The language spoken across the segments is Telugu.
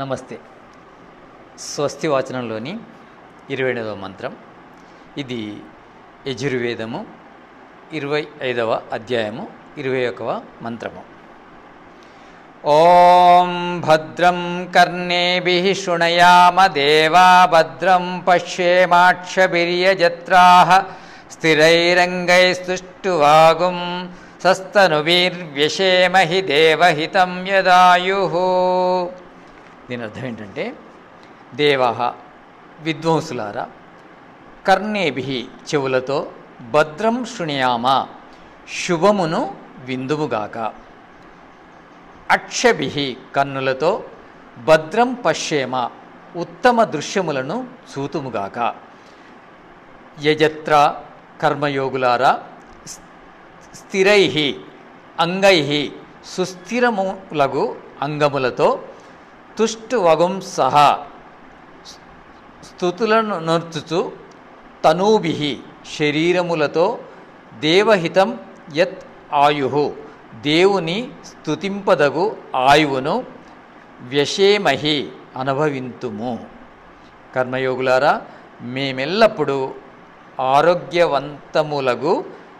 నమస్తే. స్వస్తి వాచనంలోని 28వ మంత్రం. ఇది యజుర్వేదము 25వ అధ్యాయము 21వ మంత్రము. ఓం భద్రం కర్ణేభిః శృణయామ దేవా భద్రం పశ్యేమాక్షభిర్యజత్రాః స్థిరైరంగైస్తుష్టువాగుం సస్తనుభిర్వ్యశేమహి దేవహితం యదాయుః. దీని అర్థం ఏంటంటే, దేవాహ విద్వాంసులారా, కర్ణేభిః చెవులతో, భద్రం శృణయామ శుభమును విందుముగాక, అక్షభిః కన్నులతో, భద్రం పశ్యేమ ఉత్తమ దృశ్యములను చూతుముగాక, యజత్ర కర్మయోగులారా, స్థిరైః అంగైః సుస్థిరములగు అంగములతో, తుష్టువగుం సహా స్తుతులను నర్చుచు, తనూభిః శరీరములతో, దేవహితం యత్ ఆయుః దేవుని స్తుతింపదగు ఆయువును, వ్యశేమహి అనుభవింతుము. కర్మయోగులారా, మేమెల్లప్పుడూ ఆరోగ్యవంతములగు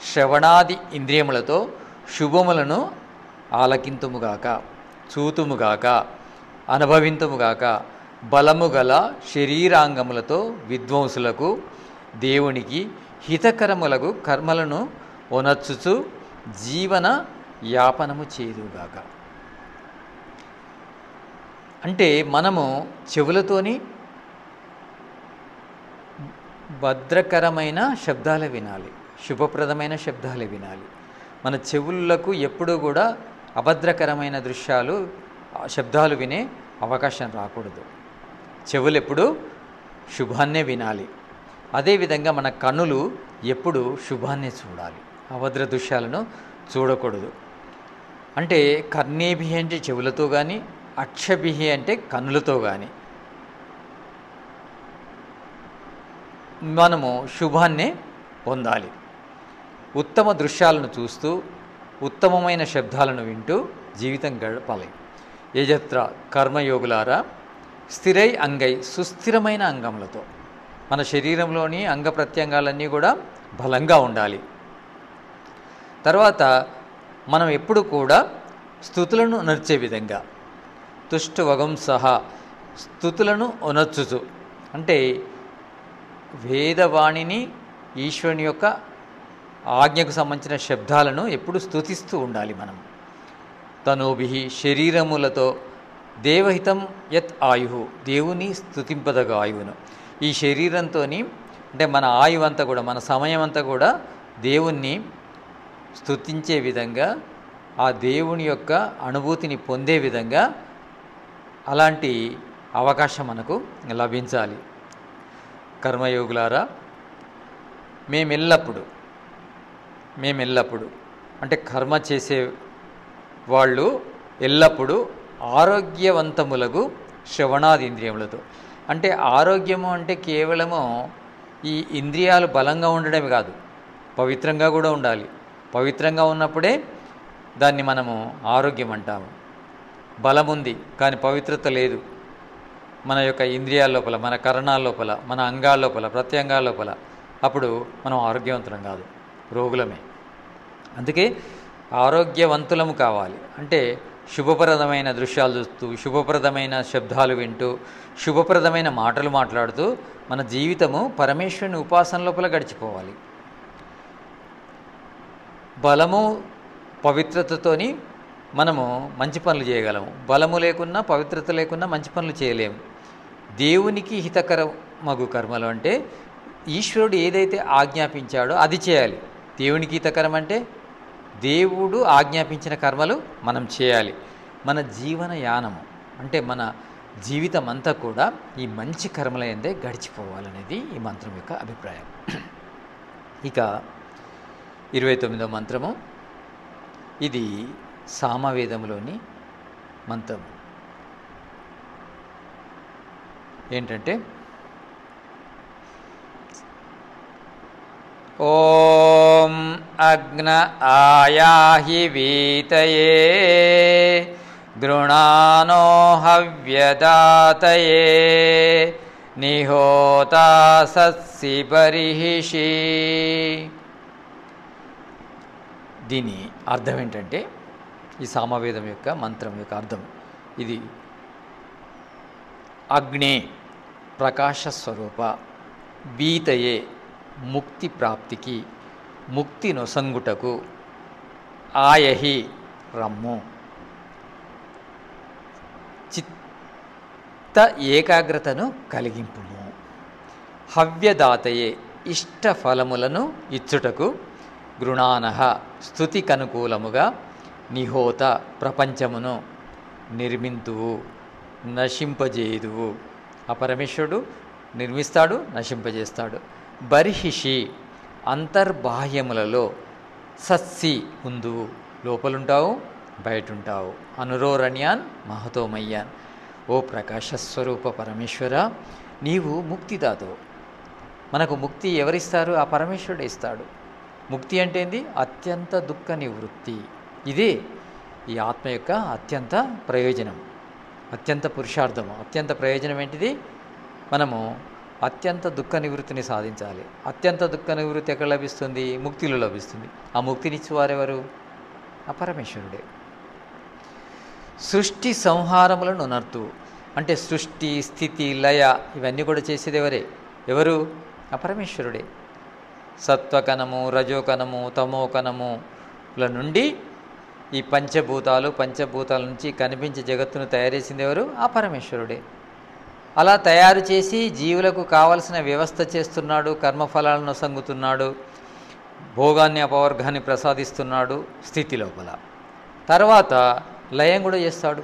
శ్రవణాది ఇంద్రియములతో శుభములను ఆలకింతుముగాక, చూతుముగాక, అనుభవింతుముగాక. బలము గల శరీరాంగములతో విద్వాంసులకు దేవునికి హితకరములకు కర్మలను ఒనర్చుచు జీవన యాపనము చేయుగాక. అంటే మనము చెవులతోని భద్రకరమైన శబ్దాలు వినాలి, శుభప్రదమైన శబ్దాలు వినాలి. మన చెవులకు ఎప్పుడూ కూడా అభద్రకరమైన దృశ్యాలు, శబ్దాలు వినే అవకాశం రాకూడదు. చెవులు ఎప్పుడు శుభాన్నే వినాలి. అదేవిధంగా మన కన్నులు ఎప్పుడు శుభాన్నే చూడాలి, అభద్ర దృశ్యాలను చూడకూడదు. అంటే కర్ణేభిః అంటే చెవులతో కానీ, అక్షభిః అంటే కన్నులతో కానీ మనము శుభాన్నే పొందాలి. ఉత్తమ దృశ్యాలను చూస్తూ, ఉత్తమమైన శబ్దాలను వింటూ జీవితం గడపాలి. యజత్ర కర్మయోగులారా, స్థిరై అంగై సుస్థిరమైన అంగములతో, మన శరీరంలోని అంగ ప్రత్యంగాలన్నీ కూడా బలంగా ఉండాలి. తర్వాత మనం ఎప్పుడు కూడా స్తుతులను నర్చే విధంగా, తుష్టువగం సహా స్తుతులను ఒనర్చుచు, అంటే వేదవాణిని, ఈశ్వరుని యొక్క ఆజ్ఞకు సంబంధించిన శబ్దాలను ఎప్పుడు స్తుతిస్తూ ఉండాలి మనం. తనూభిః శరీరములతో, దేవహితం యత్ ఆయుః దేవుని స్తుతింపదగ ఆయువును. ఈ శరీరంతో అంటే మన ఆయువు అంతా కూడా, మన సమయం అంతా కూడా దేవుణ్ణి స్తుతించే విధంగా, ఆ దేవుని యొక్క అనుభూతిని పొందే విధంగా అలాంటి అవకాశం మనకు లభించాలి. కర్మయోగులారా, మేమెల్లప్పుడు అంటే కర్మ చేసే వాళ్ళు ఎల్లప్పుడూ ఆరోగ్యవంతములకు శ్రవణాది ఇంద్రియములతో, అంటే ఆరోగ్యము అంటే కేవలము ఈ ఇంద్రియాలు బలంగా ఉండడమే కాదు, పవిత్రంగా కూడా ఉండాలి. పవిత్రంగా ఉన్నప్పుడే దాన్ని మనము ఆరోగ్యం అంటాము. బలం ఉంది కానీ పవిత్రత లేదు మన యొక్క ఇంద్రియాల లోపల, మన కరణాల లోపల, మన అంగాల లోపల, ప్రత్యంగాల లోపల, అప్పుడు మనం ఆరోగ్యవంతులం కాదు, రోగులమే. అందుకే ఆరోగ్యవంతులము కావాలి. అంటే శుభప్రదమైన దృశ్యాలు చూస్తూ, శుభప్రదమైన శబ్దాలు వింటూ, శుభప్రదమైన మాటలు మాట్లాడుతూ మన జీవితము పరమేశ్వరుని ఉపాసన లోపల గడిచిపోవాలి. బలము పవిత్రతతోని మనము మంచి పనులు చేయగలము. బలము లేకున్నా, పవిత్రత లేకున్నా మంచి పనులు చేయలేము. దేవునికి హితకరమగు కర్మలు అంటే ఈశ్వరుడు ఏదైతే ఆజ్ఞాపించాడో అది చేయాలి. దేవునికి హితకరం అంటే దేవుడు ఆజ్ఞాపించిన కర్మలు మనం చేయాలి. మన జీవన యానము అంటే మన జీవితం అంతా కూడా ఈ మంచి కర్మల యందే గడిచిపోవాలనేది ఈ మంత్రం యొక్క అభిప్రాయం. ఇక 29వ మంత్రము. ఇది సామవేదంలోని మంత్రం. ఏంటంటే, ఓం అగ్న ఆయాహి వీతయే గృణానో హవ్యదాతయే నిహోతా సత్సి బర్హిషి. దీని అర్థం ఏంటంటే, ఈ సామవేదం యొక్క మంత్రం యొక్క అర్థం ఇది: అగ్నే ప్రకాశస్వరూప బీతయే ముక్తి ప్రాప్తికి ముక్తి నొసంగుటకు ఆయహి రమ్ము. చిత్త ఏకాగ్రతను కలిగింపుము. హవ్యదాతయే ఇష్ట ఫలములను ఇచ్చుటకు గృణానః స్తుతికనుకూలముగా నిహోత ప్రపంచమును నిర్మింతువు నశింపజేయుదువు. ఆ పరమేశ్వరుడు నిర్మిస్తాడు, నశింపజేస్తాడు. బర్హిషి అంతర్బాహ్యములలో సత్సి ఉందువు, లోపలుంటావు బయటుంటావు. అనురోరణ్యాన్ మహతోమయ్యాన్. ఓ ప్రకాశస్వరూప పరమేశ్వర, నీవు ముక్తిదాతవు. మనకు ముక్తి ఎవరిస్తారు? ఆ పరమేశ్వరుడు ఇస్తాడు. ముక్తి అంటే ఏంది? అత్యంత దుఃఖ నివృత్తి. ఇదే ఈ ఆత్మ యొక్క అత్యంత ప్రయోజనం, అత్యంత పురుషార్థము, అత్యంత ప్రయోజనం ఏంటిది? మనము అత్యంత దుఃఖ నివృత్తిని సాధించాలి. అత్యంత దుఃఖ నివృత్తి ఎక్కడ లభిస్తుంది? ముక్తిలో లభిస్తుంది. ఆ ముక్తినిచ్చేవారెవరు? ఆ పరమేశ్వరుడే. సృష్టి సంహారములను నర్తు అంటే సృష్టి స్థితి లయ ఇవన్నీ కూడా చేసేది ఎవరు? ఆ పరమేశ్వరుడే. సత్వకణము, రజోకణము, తమోకణముల నుండి ఈ పంచభూతాల నుంచి కనిపించే జగత్తును తయారు చేసింది ఎవరు? ఆ పరమేశ్వరుడే. అలా తయారు చేసి జీవులకు కావలసిన వ్యవస్థ చేస్తున్నాడు, కర్మఫలాలను సంగుతున్నాడు, భోగాన్ని అపవర్గాన్ని ప్రసాదిస్తున్నాడు స్థితి లోపల. తర్వాత లయం కూడా చేస్తాడు.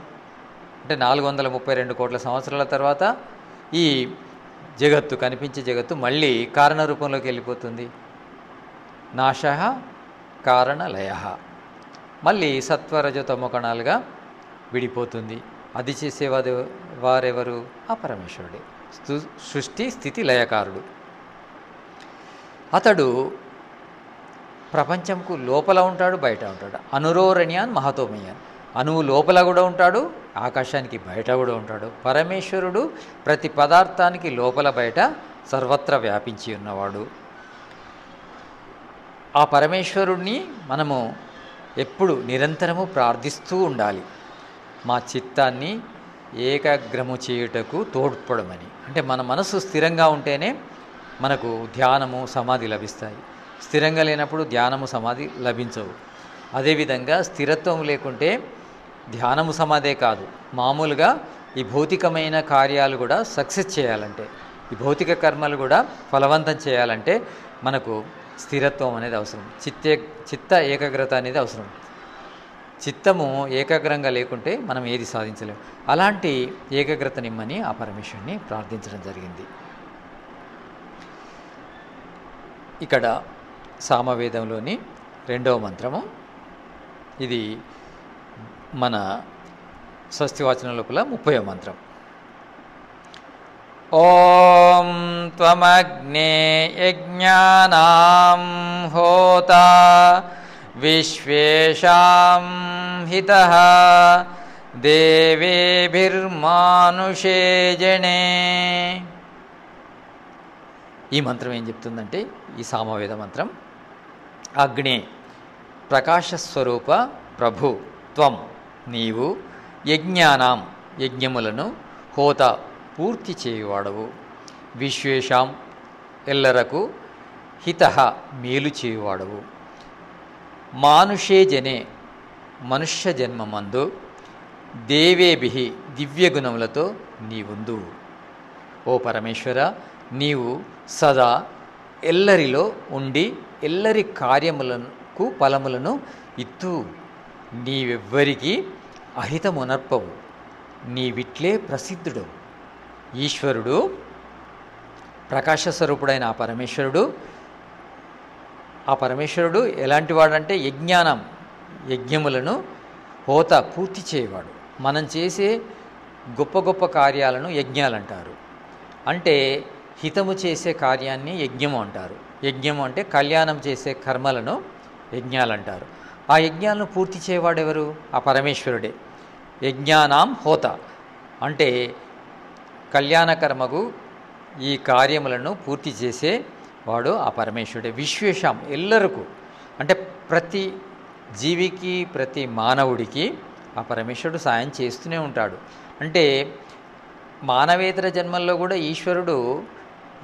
అంటే 432 కోట్ల సంవత్సరాల తర్వాత ఈ జగత్తు, కనిపించే జగత్తు మళ్ళీ కారణ రూపంలోకి వెళ్ళిపోతుంది. నాశః కారణ లయః, మళ్ళీ సత్వరజతమో కణాలుగా విడిపోతుంది. అది వారెవరు? ఆ పరమేశ్వరుడే. సృష్టి స్థితి లయకారుడు. అతడు ప్రపంచంకు లోపల ఉంటాడు, బయట ఉంటాడు. అనురోరణ్యాన్ మహతోమయ్యాన్. అణువు లోపల కూడా ఉంటాడు, ఆకాశానికి బయట కూడా ఉంటాడు. పరమేశ్వరుడు ప్రతి పదార్థానికి లోపల బయట సర్వత్రా వ్యాపించి ఉన్నవాడు. ఆ పరమేశ్వరుణ్ణి మనము ఎప్పుడు నిరంతరము ప్రార్థిస్తూ ఉండాలి. మా చిత్తాన్ని ఏకాగ్రము చేయుటకు తోడ్పడమని. అంటే మన మనసు స్థిరంగా ఉంటేనే మనకు ధ్యానము సమాధి లభిస్తాయి. స్థిరంగా లేనప్పుడు ధ్యానము సమాధి లభించవు. అదేవిధంగా స్థిరత్వం లేకుంటే ధ్యానము సమాధే కాదు, మామూలుగా ఈ భౌతికమైన కార్యాలు కూడా సక్సెస్ చేయాలంటే, ఈ భౌతిక కర్మలు కూడా ఫలవంతం చేయాలంటే మనకు స్థిరత్వం అనేది అవసరం. చిత్త ఏకాగ్రత అనేది అవసరం. చిత్తము ఏకాగ్రంగా లేకుంటే మనం ఏది సాధించలేము. అలాంటి ఏకాగ్రతనిమ్మని ఆ పరమేశ్వరుని ప్రార్థించడం జరిగింది. ఇక్కడ సామవేదంలోని 2వ మంత్రము. ఇది మన స్వస్తివాచనం లోపల 30వ మంత్రం. ఓం త్వమగ్నే యజ్ఞానాం హోతా విశ్వేషాం హితః దేవేభిర్మానుషే జనే. ఈ మంత్రం ఏం చెప్తుందంటే, ఈ సామవేద మంత్రం, అగ్నే ప్రకాశస్వరూప ప్రభు త్వం నీవు యజ్ఞానాం యజ్ఞములను హోత పూర్తి చేయువాడవు, విశ్వేషాం ఎల్లరకు హితః మేలు చేయువాడవు, మానుషే జనే మనుష్య జన్మమందు దేవేభి దివ్యగుణములతో నీవుందు. ఓ పరమేశ్వర, నీవు సదా ఎల్లరిలో ఉండి ఎల్లరి కార్యములకు ఫలములను ఇత్తు. నీవెవ్వరికి అహితమునర్పవు, నీవిట్లే ప్రసిద్ధుడవు. ఈశ్వరుడు ప్రకాశస్వరూపుడైన ఆ పరమేశ్వరుడు ఎలాంటి వాడంటే యజ్ఞములను హోత పూర్తి చేయవాడు. మనం చేసే గొప్ప గొప్ప కార్యాలను యజ్ఞాలంటారు. అంటే హితము చేసే కార్యాన్ని యజ్ఞము అంటారు. యజ్ఞము అంటే కళ్యాణం చేసే కర్మలను యజ్ఞాలంటారు. ఆ యజ్ఞాలను పూర్తి చేయవాడెవరు? ఆ పరమేశ్వరుడే. యజ్ఞానాం హోత, అంటే కళ్యాణకర్మకు ఈ కార్యములను పూర్తి చేసే వాడు ఆ పరమేశ్వరుడే. విశ్వేషాం, ఎల్లరకు, అంటే ప్రతి జీవికి ప్రతి మానవుడికి ఆ పరమేశ్వరుడు సాయం చేస్తూనే ఉంటాడు. అంటే మానవేతర జన్మల్లో కూడా ఈశ్వరుడు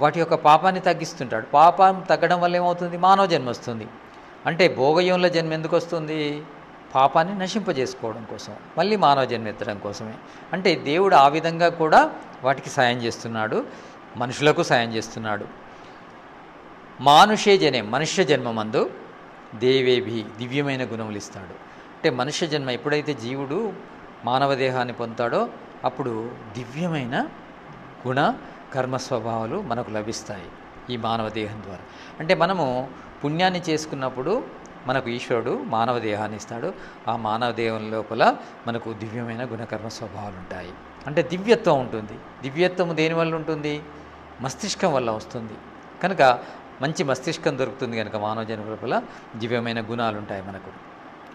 వాటి యొక్క పాపాన్ని తగ్గిస్తుంటాడు. పాపం తగ్గడం వల్ల ఏమవుతుంది? మానవ జన్మ వస్తుంది. అంటే భోగయంలో జన్మ ఎందుకు వస్తుంది? పాపాన్ని నశింపజేసుకోవడం కోసం, మళ్ళీ మానవ జన్మ ఎత్తడం కోసమే. అంటే దేవుడు ఆ విధంగా కూడా వాటికి సాయం చేస్తున్నాడు, మనుషులకు సాయం చేస్తున్నాడు. మానుషే జనే, మనుష్య జన్మమందు దేవేభి, దివ్యమైన గుణములు ఇస్తాడు. అంటే మనుష్య జన్మ ఎప్పుడైతే జీవుడు మానవ దేహాన్ని పొందుతాడో అప్పుడు దివ్యమైన గుణ కర్మ స్వభావాలు మనకు లభిస్తాయి ఈ మానవ దేహం ద్వారా. అంటే మనము పుణ్యాన్ని చేసుకున్నప్పుడు మనకు ఈశ్వరుడు మానవ దేహాన్ని ఇస్తాడు. ఆ మానవ దేహం లోపల మనకు దివ్యమైన గుణకర్మ స్వభావాలు ఉంటాయి. అంటే దివ్యత్వం ఉంటుంది. దివ్యత్వం దేనివల్ల ఉంటుంది? మస్తిష్కం వల్ల వస్తుంది. కనుక మంచి మస్తిష్కం దొరుకుతుంది కనుక మానవ జన్మ లోపల దివ్యమైన గుణాలు ఉంటాయి మనకు.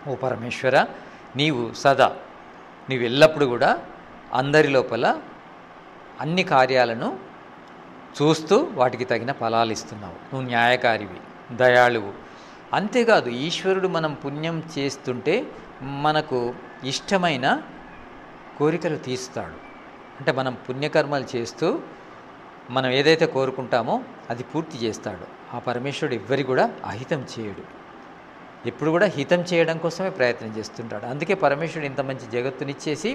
ఓ పరమేశ్వర, నీవు సదా, నీవు ఎల్లప్పుడూ కూడా అందరి లోపల అన్ని కార్యాలను చూస్తూ వాటికి తగిన ఫలాలు ఇస్తున్నావు. నువ్వు న్యాయకారివి, దయాళువు. అంతేకాదు ఈశ్వరుడు మనం పుణ్యం చేస్తుంటే మనకు ఇష్టమైన కోరికలు తీరుస్తాడు. అంటే మనం పుణ్యకర్మలు చేస్తూ మనం ఏదైతే కోరుకుంటామో అది పూర్తి చేస్తాడు. ఆ పరమేశ్వరుడు ఎవ్వరి కూడా అహితం చేయడు, ఎప్పుడు కూడా హితం చేయడం కోసమే ప్రయత్నం చేస్తుంటాడు. అందుకే పరమేశ్వరుడు ఇంత మంచి జగత్తునిచ్చేసి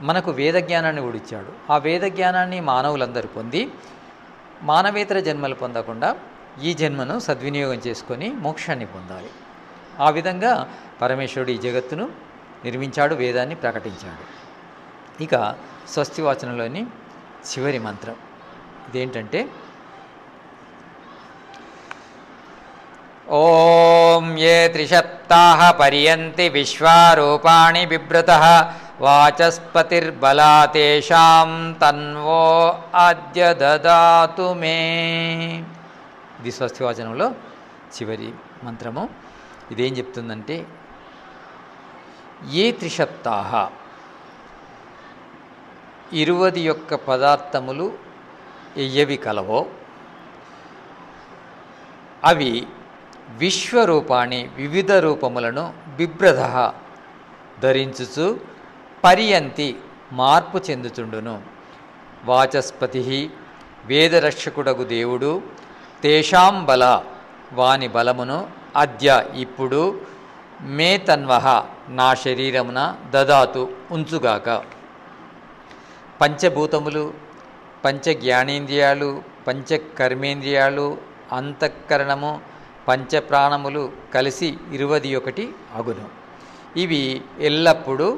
మనకు వేద జ్ఞానాన్ని కూడా ఇచ్చాడు. ఆ వేద జ్ఞానాన్ని మానవులందరూ పొంది మానవేతర జన్మలు పొందకుండా ఈ జన్మను సద్వినియోగం చేసుకొని మోక్షాన్ని పొందాలి. ఆ విధంగా పరమేశ్వరుడు ఈ జగత్తును నిర్మించాడు, వేదాన్ని ప్రకటించాడు. ఇక స్వస్తివాచనంలోని చివరి మంత్రం ఇదేంటంటే, ఓం ఏ త్రిశప్తాః పర్యంతి విశ్వారూపాణి బిభ్రతః వాచస్పతిర్బలాతేషాం తన్వో అద్య దదాతు మే. ఇది స్వస్తివాచనంలో చివరి మంత్రము. ఇదేం చెప్తుందంటే, ఏ త్రిశప్తాః 21 పదార్థములు ఎయ్యవి కలవో అవి విశ్వరూపాన్ని, వివిధ రూపములను బిభ్రతః ధరించుచు పర్యంతి మార్పు చెందుతుండును. వాచస్పతి వేదరక్షకుడగు దేవుడు తేషాం బల వాని బలమును అద్య ఇప్పుడు మే తన్వః నా శరీరమున దదాతు ఉంచుగాక. పంచభూతములు, పంచ జ్ఞానేంద్రియాలు, పంచ కర్మేంద్రియాలు, అంతఃకరణము, పంచప్రాణములు కలిసి 21 అగును. ఇవి ఎల్లప్పుడూ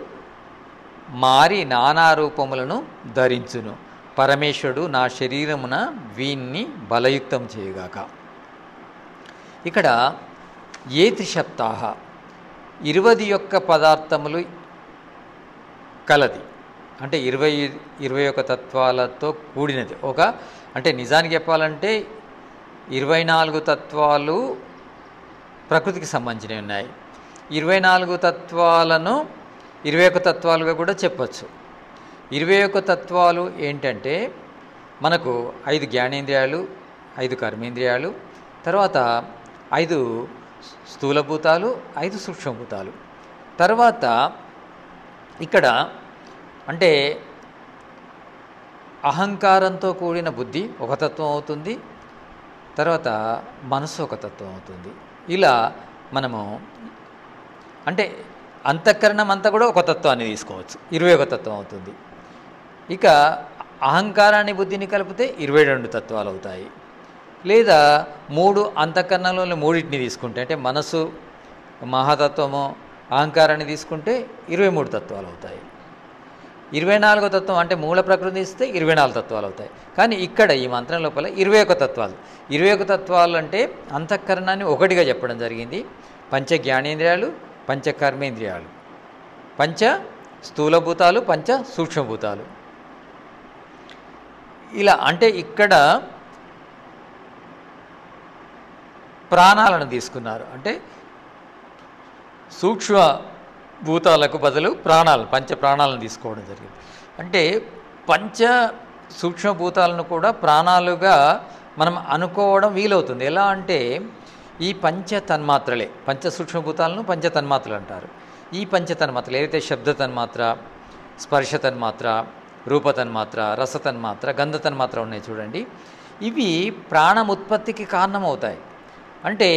మారి నానా రూపములను ధరించును. పరమేశ్వరుడు నా శరీరమున వీన్ని బలయుక్తం చేయగాక. ఇక్కడ ఏ త్రిశప్తాః 21 పదార్థములు కలది, అంటే 21 తత్వాలతో కూడినది. అంటే నిజానికి చెప్పాలంటే 24 తత్వాలు ప్రకృతికి సంబంధించినవి ఉన్నాయి. 24 తత్వాలను 21 తత్వాలుగా కూడా చెప్పచ్చు. 21 తత్వాలు ఏంటంటే మనకు 5 జ్ఞానేంద్రియాలు, 5 కర్మేంద్రియాలు, తర్వాత 5 స్థూలభూతాలు, 5 సూక్ష్మభూతాలు. తర్వాత ఇక్కడ అంటే అహంకారంతో కూడిన బుద్ధి ఒక తత్వం అవుతుంది, తర్వాత మనసు ఒక తత్వం అవుతుంది. ఇలా మనము అంటే అంతఃకరణం అంతా కూడా ఒక తత్వాన్ని తీసుకోవచ్చు, 21 తత్వం అవుతుంది. ఇక అహంకారాన్ని బుద్ధిని కలిపితే 22 తత్వాలు అవుతాయి. లేదా 3 అంతఃకరణంలో 3 తీసుకుంటే అంటే మనసు, మహాతత్వము, అహంకారాన్ని తీసుకుంటే 23 తత్వాలు అవుతాయి. 24 తత్వం అంటే మూల ప్రకృతి ఇస్తే 24 తత్వాలు అవుతాయి. కానీ ఇక్కడ ఈ మంత్రం లోపల 21 తత్వాలు. 21 తత్వాలు అంటే అంతఃకరణాన్ని ఒకటిగా చెప్పడం జరిగింది. పంచ జ్ఞానేంద్రియాలు, పంచ కర్మేంద్రియాలు, పంచ స్థూలభూతాలు, పంచ సూక్ష్మభూతాలు. ఇలా అంటే ఇక్కడ ప్రాణాలను తీసుకున్నారు. అంటే సూక్ష్మ భూతాలకు బదులు ప్రాణాలు, పంచ ప్రాణాలను తీసుకోవడం జరిగింది. అంటే పంచ సూక్ష్మభూతాలను కూడా ప్రాణాలుగా మనం అనుకోవడం వీలవుతుంది. ఎలా అంటే ఈ పంచ తన్మాత్రలే, పంచ సూక్ష్మభూతాలను పంచ తన్మాత్రలు అంటారు. ఈ పంచ తన్మాత్రలు ఏదైతే శబ్ద తన్మాత్ర, స్పర్శ తన్మాత్ర, రూప తన్మాత్ర, రస తన్మాత్ర, గంధ తన్మాత్ర ఉన్నాయి చూడండి, ఇవి ప్రాణం ఉత్పత్తికి కారణమవుతాయి. అంటే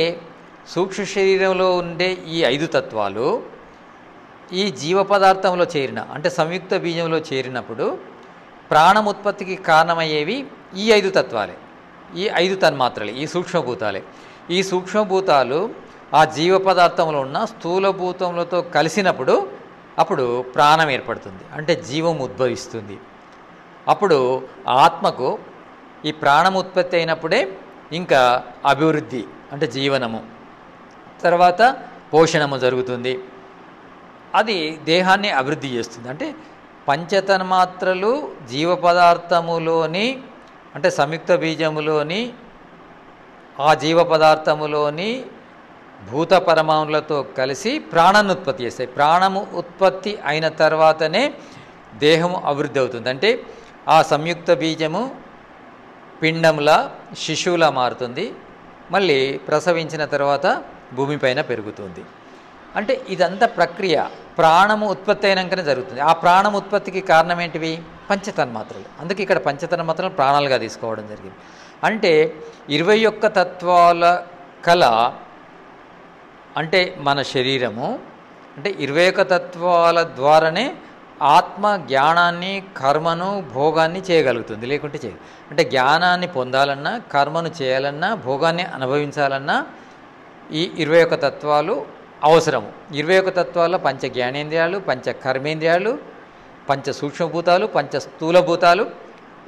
సూక్ష్మ శరీరంలో ఉండే ఈ 5 తత్వాలు ఈ జీవ పదార్థంలో చేరిన, అంటే సంయుక్త బీజంలో చేరినప్పుడు ప్రాణం ఉత్పత్తికి కారణమయ్యేవి ఈ 5 తత్వాలే, ఈ 5 తన్మాత్రలే, ఈ సూక్ష్మభూతాలే. ఈ సూక్ష్మభూతాలు ఆ జీవ పదార్థంలో ఉన్న స్థూలభూతములతో కలిసినప్పుడు అప్పుడు ప్రాణం ఏర్పడుతుంది, అంటే జీవం ఉద్భవిస్తుంది. అప్పుడు ఆత్మకు ఈ ప్రాణం ఉత్పత్తి అయినప్పుడే ఇంకా అభివృద్ధి అంటే జీవనము, తర్వాత పోషణము జరుగుతుంది. అది దేహాన్ని అభివృద్ధి చేస్తుంది. అంటే పంచతన్మాత్రలు జీవ పదార్థములోని, అంటే సంయుక్త బీజములోని ఆ జీవ పదార్థములోని భూత పరమాణులతో కలిసి ప్రాణాన్ని ఉత్పత్తి చేస్తాయి. ప్రాణము ఉత్పత్తి అయిన తర్వాతనే దేహము అభివృద్ధి అవుతుంది. అంటే ఆ సంయుక్త బీజము పిండంలా, శిశువులా మారుతుంది. మళ్ళీ ప్రసవించిన తర్వాత భూమిపైన పెరుగుతుంది. అంటే ఇదంతా ప్రక్రియ ప్రాణము ఉత్పత్తి అయినాకనే జరుగుతుంది. ఆ ప్రాణం ఉత్పత్తికి కారణం ఏంటివి? పంచతన్మాత్రలు. అందుకే ఇక్కడ పంచతన్మాత్రలు ప్రాణాలుగా తీసుకోవడం జరిగింది. అంటే 21 తత్వాల కల, అంటే మన శరీరము, అంటే 21 తత్వాల ద్వారానే ఆత్మ జ్ఞానాన్ని, కర్మను, భోగాన్ని చేయగలుగుతుంది. లేకుంటే చేయదు. అంటే జ్ఞానాన్ని పొందాలన్నా, కర్మను చేయాలన్నా, భోగాన్ని అనుభవించాలన్నా ఈ 21 తత్వాలు అవసరము. 21 తత్వాల్లో పంచ జ్ఞానేంద్రియాలు, పంచ కర్మేంద్రియాలు, పంచ సూక్ష్మభూతాలు, పంచ స్థూలభూతాలు,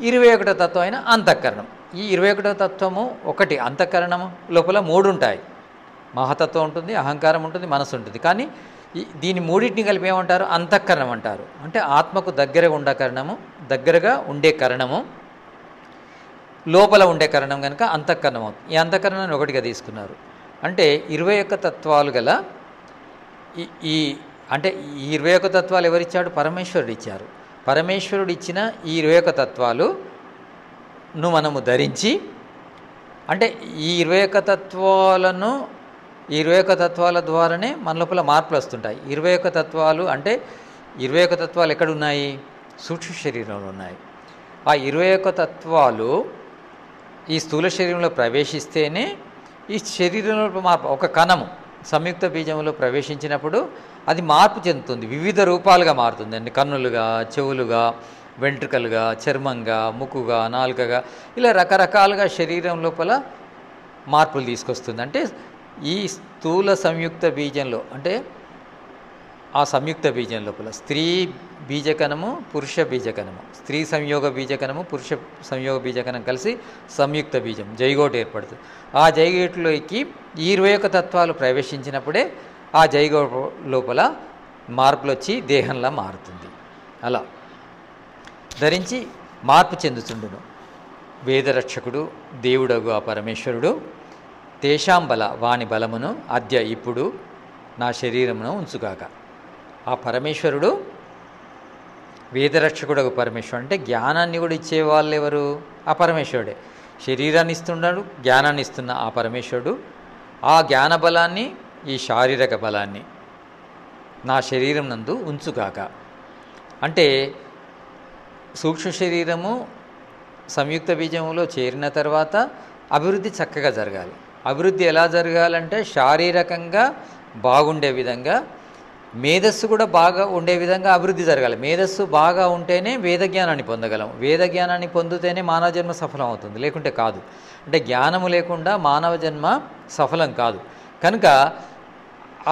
21 తత్వం అయిన అంతఃకరణం. ఈ 21 తత్వము ఒకటి. అంతఃకరణము లోపల 3 ఉంటాయి. మహతత్వం ఉంటుంది, అహంకారం ఉంటుంది, మనసు ఉంటుంది. కానీ దీని మూడింటిని కలిపి ఏమంటారు? అంతఃకరణం అంటారు. అంటే ఆత్మకు దగ్గరగా ఉండే కరణము, లోపల ఉండే కరణం కనుక అంతఃకరణం అవుతుంది. ఈ అంతఃకరణాన్ని ఒకటిగా తీసుకున్నారు. అంటే 21 తత్వాలు గల ఈ అంటే ఈ 21 తత్వాలు ఎవరిచ్చాడు? పరమేశ్వరుడు ఇచ్చారు. పరమేశ్వరుడు ఇచ్చిన ఈ 21 తత్వాలను మనము ధరించి, అంటే ఈ 21 తత్వాలను, ఈ 21 తత్వాల ద్వారానే మన లోపల మార్పులు వస్తుంటాయి. 21 తత్వాలు అంటే 21 తత్వాలు ఎక్కడున్నాయి? సూక్ష్మ శరీరంలో ఉన్నాయి. ఆ 21 తత్వాలు ఈ స్థూల శరీరంలో ప్రవేశిస్తేనే ఈ శరీరంలో మార్పు. ఒక కణము సంయుక్త బీజంలో ప్రవేశించినప్పుడు అది మార్పు చెందుతుంది, వివిధ రూపాలుగా మారుతుంది. అంటే కన్నులుగా, చెవులుగా, వెంట్రుకలుగా, చర్మంగా, ముక్కుగా, నాలుకగా, ఇలా రకరకాలుగా శరీరం లోపల మార్పులు తీసుకొస్తుంది. అంటే ఈ స్థూల సంయుక్త బీజంలో, అంటే ఆ సంయుక్త బీజం లోపల స్త్రీ బీజకణము, పురుష బీజకణము, స్త్రీ సంయోగ బీజకణము, పురుష సంయోగ బీజకణం కలిసి సంయుక్త బీజం, జైగోట్ ఏర్పడుతుంది. ఆ జైగోట్లోకి ఈ 21 తత్వాలు ప్రవేశించినప్పుడే ఆ జైగోట్ లోపల మార్పులు వచ్చి దేహంలా మారుతుంది. అలా ధరించి మార్పు చెందుతుండును. వేదరక్షకుడు దేవుడగు ఆ పరమేశ్వరుడు తేషాం బల, వాని బలమును అద్య ఇప్పుడు నా శరీరమును ఉంచుగాక. ఆ పరమేశ్వరుడు వేదరక్షకుడు పరమేశ్వరుడు, అంటే జ్ఞానాన్ని కూడా ఇచ్చేవాళ్ళు ఎవరు? ఆ పరమేశ్వరుడే. శరీరాన్ని ఇస్తున్నాడు, జ్ఞానాన్ని ఇస్తున్న ఆ పరమేశ్వరుడు ఆ జ్ఞాన బలాన్ని, ఈ శారీరక బలాన్ని నా శరీరం నందు ఉంచుగాక. అంటే సూక్ష్మ శరీరము సంయుక్త బీజములో చేరిన తర్వాత అభివృద్ధి చక్కగా జరగాలి. అభివృద్ధి ఎలా జరగాలంటే శారీరకంగా బాగుండే విధంగా, మేధస్సు కూడా బాగా ఉండే విధంగా అభివృద్ధి జరగాలి. మేధస్సు బాగా ఉంటేనే వేదజ్ఞానాన్ని పొందగలం. వేదజ్ఞానాన్ని పొందితేనే మానవ జన్మ సఫలం అవుతుంది, లేకుంటే కాదు. అంటే జ్ఞానము లేకుండా మానవ జన్మ సఫలం కాదు. కనుక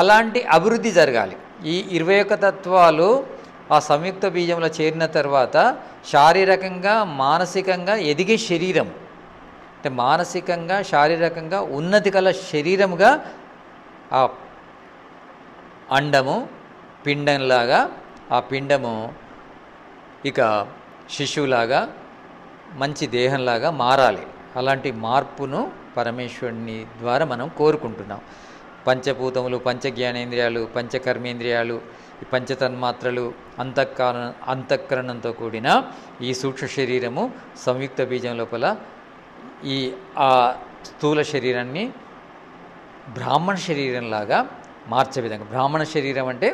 అలాంటి అభివృద్ధి జరగాలి. ఈ 21 తత్వాలు ఆ సంయుక్త బీజంలో చేరిన తర్వాత శారీరకంగా, మానసికంగా ఎదిగే శరీరం, అంటే మానసికంగా, శారీరకంగా ఉన్నతి కల శరీరముగా ఆ అండము పిండంలాగా, ఆ పిండము ఇక శిశువులాగా మంచి దేహంలాగా మారాలి. అలాంటి మార్పును పరమేశ్వరుని ద్వారా మనం కోరుకుంటున్నాం. పంచభూతములు, పంచ జ్ఞానేంద్రియాలు, పంచకర్మేంద్రియాలు ఈ పంచతన్మాత్రలు అంతఃకరణంతో కూడిన ఈ సూక్ష్మ శరీరము సంయుక్త బీజం లోపల ఈ ఆ స్థూల శరీరాన్ని బ్రాహ్మణ శరీరంలాగా మార్చే విధంగా, బ్రాహ్మణ శరీరం అంటే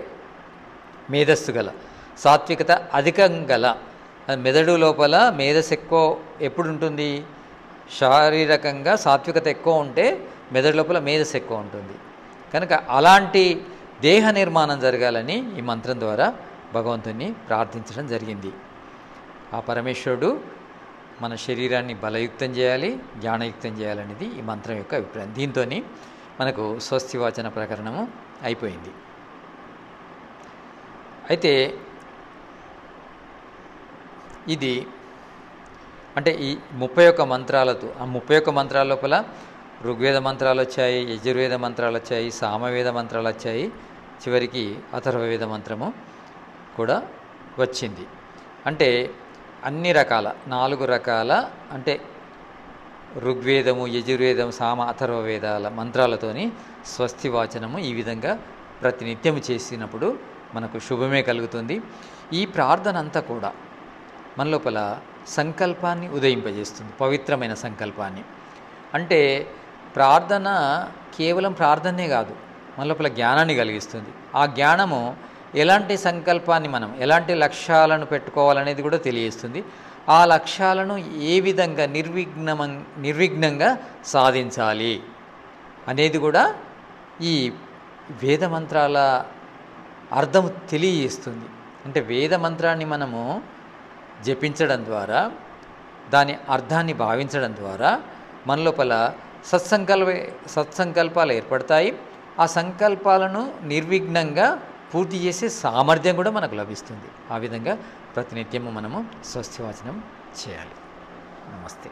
మేధస్సు గల, సాత్వికత అధికం గల, మెదడు లోపల మేధస్సు ఎక్కువ ఎప్పుడు ఉంటుంది? శారీరకంగా సాత్వికత ఎక్కువ ఉంటే మెదడు లోపల మేధస్సు ఎక్కువ ఉంటుంది. కనుక అలాంటి దేహ నిర్మాణం జరగాలని ఈ మంత్రం ద్వారా భగవంతుని ప్రార్థించడం జరిగింది. ఆ పరమేశ్వరుడు మన శరీరాన్ని బలయుక్తం చేయాలి, జ్ఞానయుక్తం చేయాలనేది ఈ మంత్రం యొక్క అభిప్రాయం. దీంతో మనకు స్వస్తివాచన ప్రకరణము అయిపోయింది. అయితే ఇది అంటే ఈ 31 మంత్రాలతో, ఆ 31 మంత్రాల లోపల ఋగ్వేద మంత్రాలు వచ్చాయి, యజుర్వేద మంత్రాలు వచ్చాయి, సామవేద మంత్రాలు వచ్చాయి, చివరికి అథర్వవేద మంత్రము కూడా వచ్చింది. అంటే అన్ని రకాల 4 రకాల అంటే ఋగ్వేదము, యజుర్వేదం, సామ, అథర్వ వేదాల మంత్రాలతోని స్వస్తి వాచనము ఈ విధంగా ప్రతినిత్యము చేసినప్పుడు మనకు శుభమే కలుగుతుంది. ఈ ప్రార్థన అంతా కూడా మన లోపల సంకల్పాన్ని ఉదయింపజేస్తుంది, పవిత్రమైన సంకల్పాన్ని. అంటే ప్రార్థన కేవలం ప్రార్థనే కాదు, మన లోపల జ్ఞానాన్ని కలిగిస్తుంది. ఆ జ్ఞానము ఎలాంటి సంకల్పాన్ని మనం ఎలాంటి లక్ష్యాలను పెట్టుకోవాలనేది కూడా తెలియజేస్తుంది. ఆ లక్ష్యాలను ఏ విధంగా నిర్విఘ్నంగా సాధించాలి అనేది కూడా ఈ వేద మంత్రాల అర్థం తెలియజేస్తుంది. అంటే వేద మంత్రాన్ని మనము జపించడం ద్వారా, దాని అర్థాన్ని భావించడం ద్వారా మన లోపల సత్సంకల్పాలు ఏర్పడతాయి. ఆ సంకల్పాలను నిర్విఘ్నంగా పూర్తి చేసే సామర్థ్యం కూడా మనకు లభిస్తుంది. ఆ విధంగా ప్రతినిత్యము మనము స్వస్తివాచనం చేయాలి. నమస్తే.